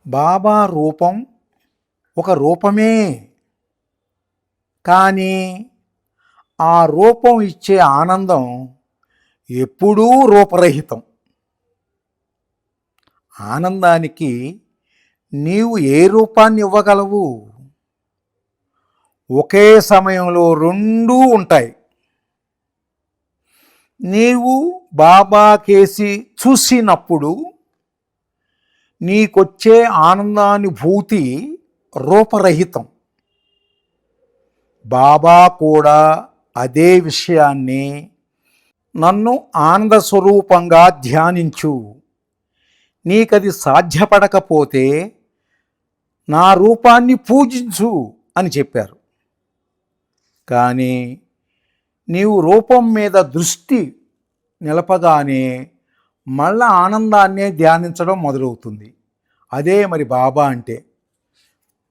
బాబా రూపం ఒక రూపమే, కానీ ఆ రూపం ఇచ్చే ఆనందం ఎప్పుడూ రూపరహితం. ఆనందానికి నీవు ఏ రూపాన్ని ఇవ్వగలవు? ఒకే సమయంలో రెండూ ఉంటాయి. నీవు బాబా కేసి చూసినప్పుడు నీకొచ్చే ఆనందానుభూతి రూపరహితం. బాబా కూడా అదే విషయాన్ని నన్ను ఆనంద స్వరూపంగా ధ్యానించు, నీకది సాధ్యపడకపోతే నా రూపాన్ని పూజించు అని చెప్పారు. కానీ నీవు రూపం మీద దృష్టి నిలపగానే మళ్ళా ఆనందాన్నే ధ్యానించడం మొదలవుతుంది. అదే మరి బాబా అంటే.